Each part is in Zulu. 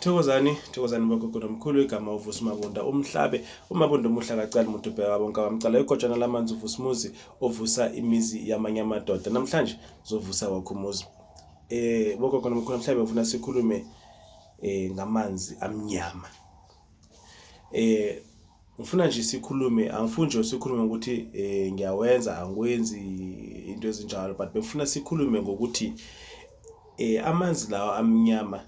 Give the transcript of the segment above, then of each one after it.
Thokozani bogogo nomkhulu igama uVusi Mabunda umhlabe uMabunda umuhla kacala umuntu ubheka bonke abamcala igojana lamanzi uVusi Muzi ovusa imizi yamanye amadoda namhlanje zovusa wakho umuzi bogogo nomkhulu mhlabe ufuna sikhulume ngamanzi amnyama ngifuna nje sikhulume angifuni nje sikhulume ukuthi ngiyawenza angikwenzi into ezinjalo but befuna sikhulume ngokuthi amanzi lawa amnyama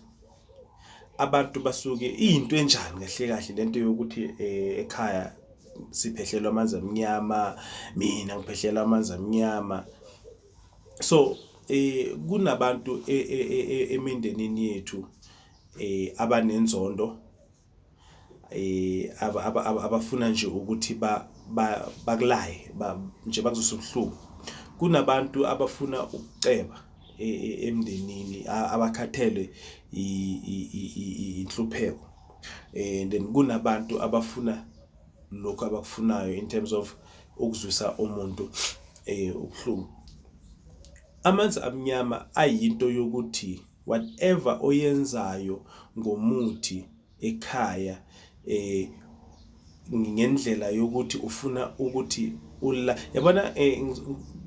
abantu basuke into enjani kahle lento yokuthi ekhaya siphehlelwa amanzi amnyama mina ngiphehlelwa amanzi amnyama so kunabantu emindenini yethu abanenzondo abafuna nje ukuthi bakulaye nje bakuzosubuhlungu kunabantu abafuna ukuceba emndenini abakhathele inhlupheko and then kunabantu abafuna lokho abakufunayo in terms of ukuzwisa umuntu ubuhlungu amanzi amnyama ayinto yokuthi whatever oyenzayo ngomuthi ekhaya ngendlela yokuthi ufuna ukuthi yabona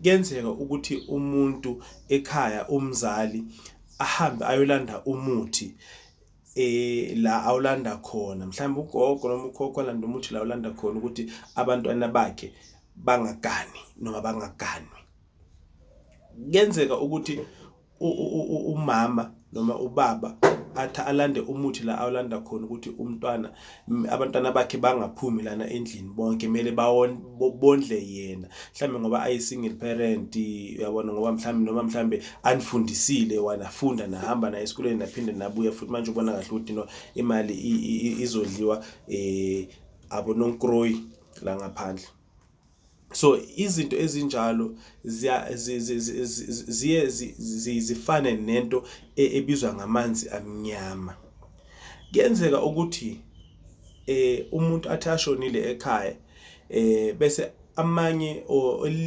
kuyenzeka ukuthi umuntu ekhaya umzali ahambe ayolanda umuthi la awulanda khona mhlawumbe ugogo noma ukhokho alanda umuthi la awulanda khona ukuthi abantwana bakhe bangagani noma bangaganwi kuyenzeka ukuthi umama noma ubaba alande umuthi la awulanda khona ukuthi abantwana bakhe bangaphumi lana endlini bonke kumele bondle yena mhlambe ngoba ayi single parent uyabona ngoba mhlambe anifundisile wanafunda nahamba na esikoleni naphinde nabuya futhi manje ubona kahle ukuthi no imali izodliwa abononkroyi la ngaphandle so izinto ezinjalo zifane nento ebizwa ngamanzi amnyama kuyenzeka ukuthi umuntu athi ashonile ekhaya bese amanye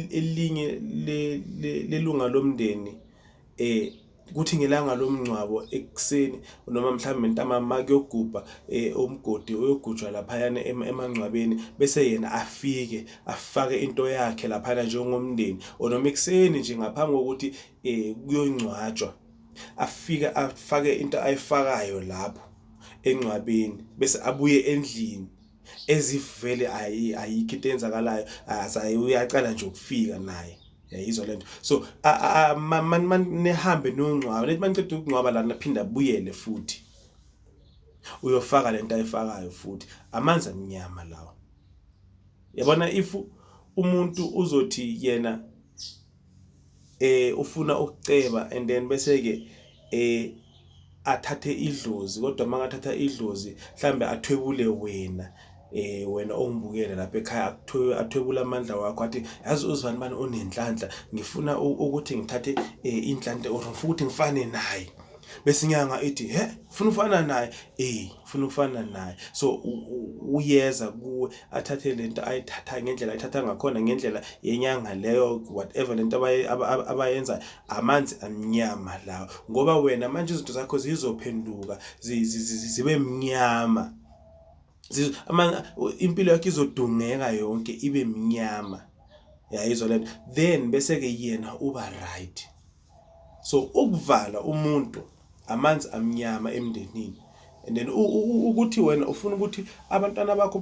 elinye lelunga lomndeni kuthi ngelanga lomncwabo ekseni noma mhlawumbe ntambama kuyogubha umgodi uyogujwa lapha yana emangcwabeni bese yena afake into yakhe lapha njengomndeni noma ekseni nje ngaphambi kokuthi kuyongcwatshwa afake into ayifakayo lapho encwabeni bese abuye endlini ezivele ayikho into enzakalayo uyaqala nje ukufika naye yayizwa lento so nehambe nongcwaba lethi manicede ukungcwaba la naphinda abuyele futhi uyofaka lento ayifakayo futhi amanzi amnyama lawo yabona if umuntu uzothi yena ufuna ukuceba and then bese ke athathe idlozi kodwa mangathatha idlozi mhlambe athwebule wena ongibukele lapha ekhaya athwebula amandla wakho athi yazi uzibani bani onenhlanhla ngifuna ukuthi ngithathe inhlanhla or ngifuna ukuthi ngifane naye bese inyanga ithi ufuna ufana naye ufuna ufana naye so uyeza kuwe athathe lento ayithatha ngendlela ayithatha ngakhona ngendlela yenyanga leyo whatever lento abayenza amanzi amnyama lawo ngoba wena manje izinto zakho zizophenduka zibe mnyama impilo yakhe izodungeka yonke ibe mnyama yayizwa lento then bese ke yena uba right so ukuvala umuntu amanzi amnyama emndenini and then ukuthi wena ufuna ukuthi abantwana bakho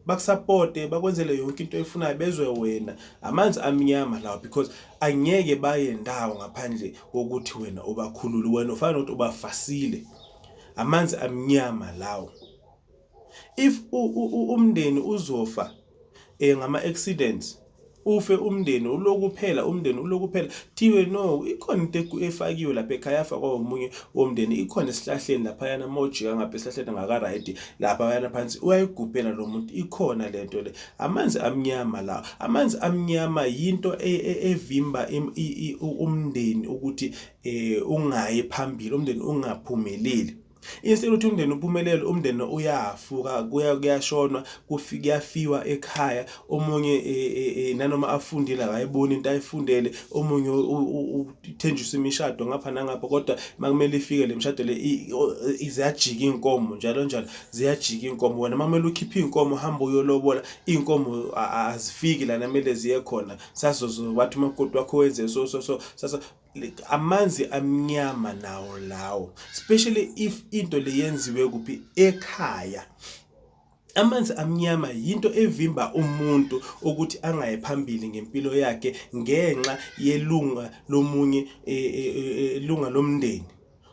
bakusupporte bakwenzele yonke into efunayo bezwe wena amanzi amnyama lawo because angeke baye ndawo ngaphandle kokuthi wena ubakhulule wena ufana ukuthi ubafasile amanzi amnyama lawo if umndeni uzofa ngama accidents ufe umndeni ulokuphela thiwe no ikhona into efakiwe lapha ekhaya afakwa umunye womndeni ikhona esihlahleni lapha yana mojika ngapha esihlahleni ngaka right lapha yana phansi uyayigubhela lo muntu ikhona lento le amanzi amnyama la amanzi amnyama yinto evimba umndeni ukuthi ungayi phambili umndeni ungaphumeleli Instead ukuthi umndeni uphumelele, umndeni uyafuka, kuyashonwa, kuyafiwa ekhaya. Omunye nanoma afundile akayiboni into ayifundele, omunye uthenjiswa imishado ngapha nangapha, kodwa makumele ifike le mishado le ziyajika inkomo njalo njalo, ziyajika inkomo. Wena makumele ukhiphe inkomo uhamba uyolobola, inkomo azifiki la namele ziye khona. Wathi umakoti wakho wenze so sasa. Amanzi amnyama nawo lawo, especially if into le yenziwe kuphi ekhaya. Amanzi amnyama yinto evimba umuntu ukuthi angaye phambili ngempilo yakhe ngenxa yelunga lomunye ilunga lomndeni.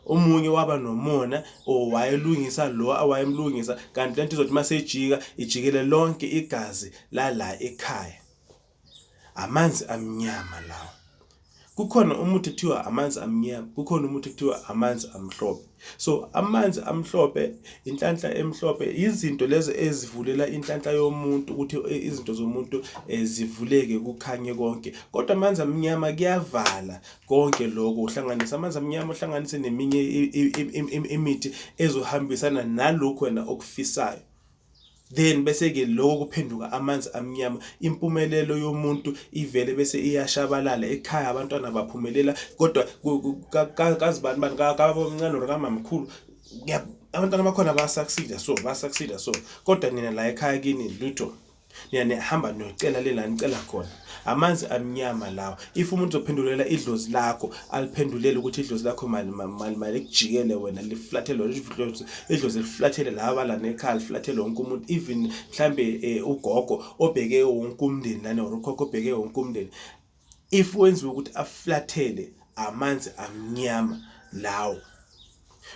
Omunye waba nomona owayelungisa lo awayemlungisa, kanti lento izothi masejika ijikele lonke igazi la ekhaya. Amanzi amnyama lawo. Kukhona umuthi kuthiwa amanzi amnyama, kukhona umuthi kuthiwa amanzi amhlophe. So amanzi amhlophe, inhlanhla emhlophe, izinto lezi ezivulela inhlanhla yomuntu ukuthi izinto zomuntu zivuleke kukhanye konke. Kodwa amanzi amnyama kuyavala konke lokho, uhlanganisa amanzi amnyama uhlanganise neminye imithi ezohambisana nalokho wena okufisayo. Then bese ke lokho kuphenduka amanzi amnyama. Impumelelo yomuntu ivele bese iyashabalala ekhaya, abantwana baphumelela, kodwa kazibani bani kabomncane or kamamkhulu abantwana bakhona basucceed so, kodwa nina la ekhaya kini lutho. Niyahamba niyocela lela nicela khona. Amanzi amnyama lawo. If umuntu uzophendulela idlozi lakho, aliphendulele ukuthi idlozi lakho mali kujikele wena liflathele idlozi liflathele laba la nekhaya, liflathele wonke umuntu, even mhlambe ugogo obheke wonke umndeni lana or ukhokho obheke wonke umndeni. If wenziwe ukuthi aflathele, amanzi amnyama lawo.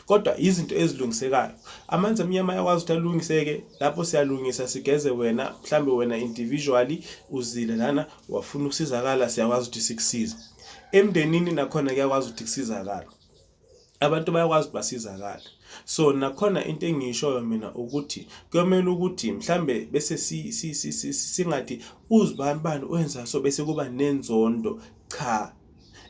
Kodwa izinto ezilungisekayo, amanzi amnyama ayakwazi ukuthi alungiseke. Lapho siyalungisa sigeze, wena mhlambe wena individually uzile lana wafuna ukusizakala, siyakwazi ukuthi sikusize. Emndenini nakhona kuyakwazi ukuthi kusizakala, abantu bayakwazi ukuthi basizakala. So nakhona into engishoyo mina ukuthi kuyomela ukuthi mhlambe bese singathi uzibani bani wenza so bese kuba nenzondo. Cha,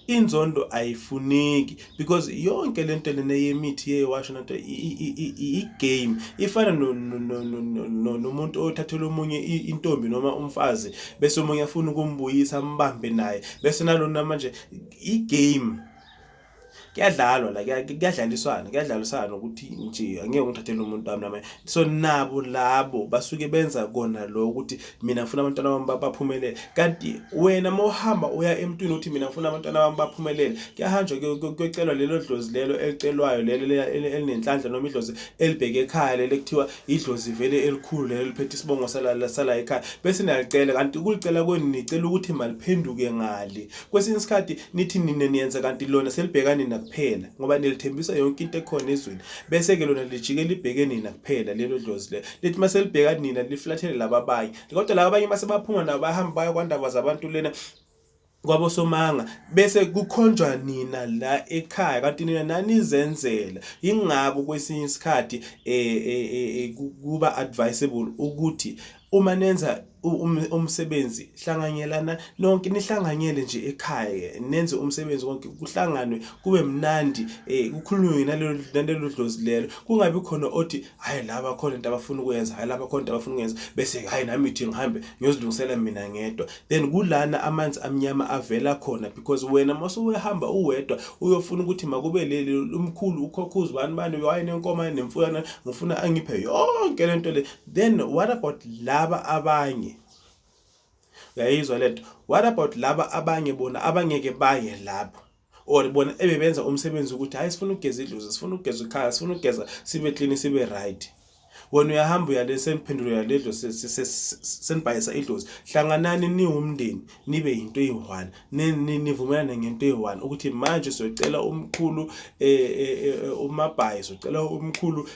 inzondo ayifuneki, because yonke lento lena yemithi yewasho nanto i-game. Ifana nomuntu othathela omunye intombi noma umfazi, bese omunye afuna ukumbuyisa ambambe naye, bese nalona manje i-game. Kuyadlalwa la, kuyadlaliswana ukuthi nje angeke ngithathele umuntu wami nami. So nabo labo basuke benza kona lo ukuthi mina ngifuna abantwana bami baphumelele. Kanti wena mohamba uya emntwini uthi mina ngifuna abantwana bami baphumelele, kuyahanjwa kuyocelwa lelo dlozi lelo elicelwayo lelo elinenhlanhla, noma idlozi elibheke ekhaya lelo kuthiwa idlozi vele elikhulu lelo liphethe isibongo sala ekhaya, bese niyalicela. Kanti ukulicela kwenu nicela ukuthi maliphenduke ngale. Kwesinye isikhathi nithi nina niyenza kanti lona selibheka nina kuphela, ngoba nilithembisa yonke into ekhona ezweni, bese ke lona lijike libheke nina kuphela lelo dlozi lelo. Lithi maselibheka nina liflathele laba abanye, kodwa laba abanye mase baphuma nabo bahamba baya kwandaba zabantu lena kwabosomanga, bese kukhonjwa nina la ekhaya, kanti nina nanizenzela. Ingakho kwesinye isikhathi kuba advisable ukuthi uma nenza umsebenzi hlanganyelana nonke, nihlanganyele nje ekhaya, nenze umsebenzi wonke, kuhlanganwe kube mnandi, kukhulunywe nalelo dlozi lelo. Kungabi khona othi hayi laba khona into abafuna ukwenza, hayi laba khona into abafuna ukwenza, bese hayi nami ithi ngihambe ngiyozilungisela mina ngedwa. Then kulana amanzi amnyama avela khona, because wena masuhamba uwedwa uyofuna ukuthi makube leli umkhulu ukhokho uzibani bani wayenenkomo nemfuyo, ngifuna angiphe yonke lento le. Then what about laba abanye? Uyayizwa lento? What about laba abanye bona abangeke baye lapho, or bona ebebenza umsebenzi ukuthi hayi sifuna ukugeza idlozi, sifuna ukugeza ikhaya, sifuna ukugeza sibe clean sibe right. Wena uyahamba uyale seniphendula ledlo senibhayisa idlozi, hlanganani niwumndeni nibe into eyi-1, nivumelane ngento eyi-1 ukuthi manje siyocela umkhulu umabhayi, siyocela umkhulu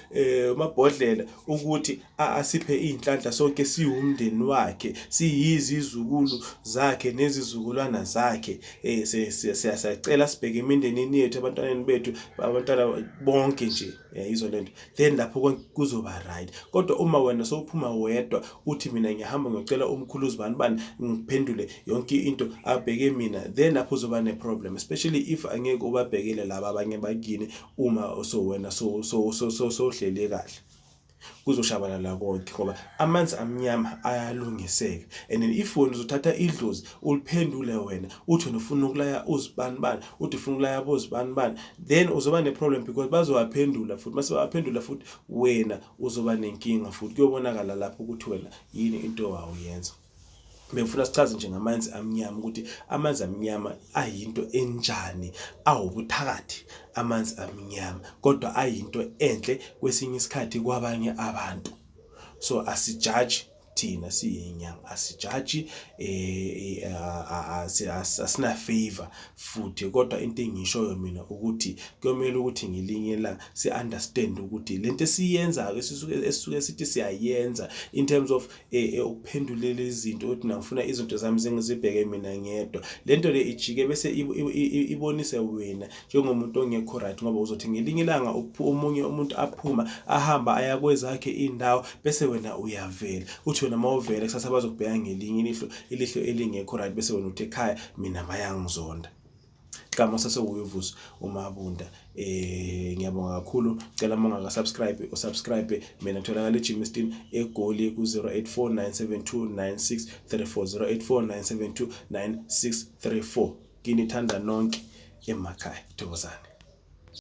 umabhodlela ukuthi asiphe inhlanhla sonke siwumndeni wakhe, siyizizukulu zakhe nezizukulwana zakhe. Siyacela sibheke emindenini yethu, abantwaneni bethu, abantwana bonke nje, izolento. Then lapho kuzoba right. right. Kodwa uma wena sowuphuma wedwa uthi mina ngiyahamba ngiyocela umkhulu uzibani ngiphendule yonke into abheke mina, then lapho uzoba ne problem, especially if angeke ubabhekele laba abanye bakini uma wena sohlele kahle. Kuzoshabalala konke ngoba amanzi amnyama ayalungiseka. And then if wena uzothatha idlozi uliphendule wena uthi wena ufuna ukulaya uzibani uthi ufuna ukulaya bozibani, then uzoba ne problem because bazowaphendula futhi mase baphendula futhi wena uzoba nenkinga futhi kuyobonakala lapho ukuthi wena yini into wawuyenza. Bengifuna sichaze nje ngamanzi amnyama ukuthi amanzi amnyama ayinto enjani, awubuthakathi amanzi amnyama, kodwa ayinto enhle kwesinye isikhathi kwabanye abantu. So asijaji thina siyinyanga, asijaji asina favor futhi, kodwa into engishoyo mina ukuthi kuyomela ukuthi ngelinye la si-understand ukuthi lento esiyenza esisuke sithi siyayenza in terms of ukuphendulela izinto ukuthi ngifuna izinto zami zingizibheke mina ngedwa, lento le ijike bese ibonise wena njengomuntu ongekho right, ngoba uzothi ngelinye ilanga omunye umuntu aphuma ahamba aya kwezakhe indawo bese wena uyavela uthi wena mawuvela kusasa bazokubheka ngelinye ilihlo elingekho right, bese wena uthi ekhaya mina bayangizonda. Kama sasewuvusi uMabunda. Ngiyabonga kakhulu. Cela manga subscribe usubscribe. Mina ngitholakala eGymeston eGoli ku 0849729634 0849729634. Kinithanda nonke emakhaya. Thokozani.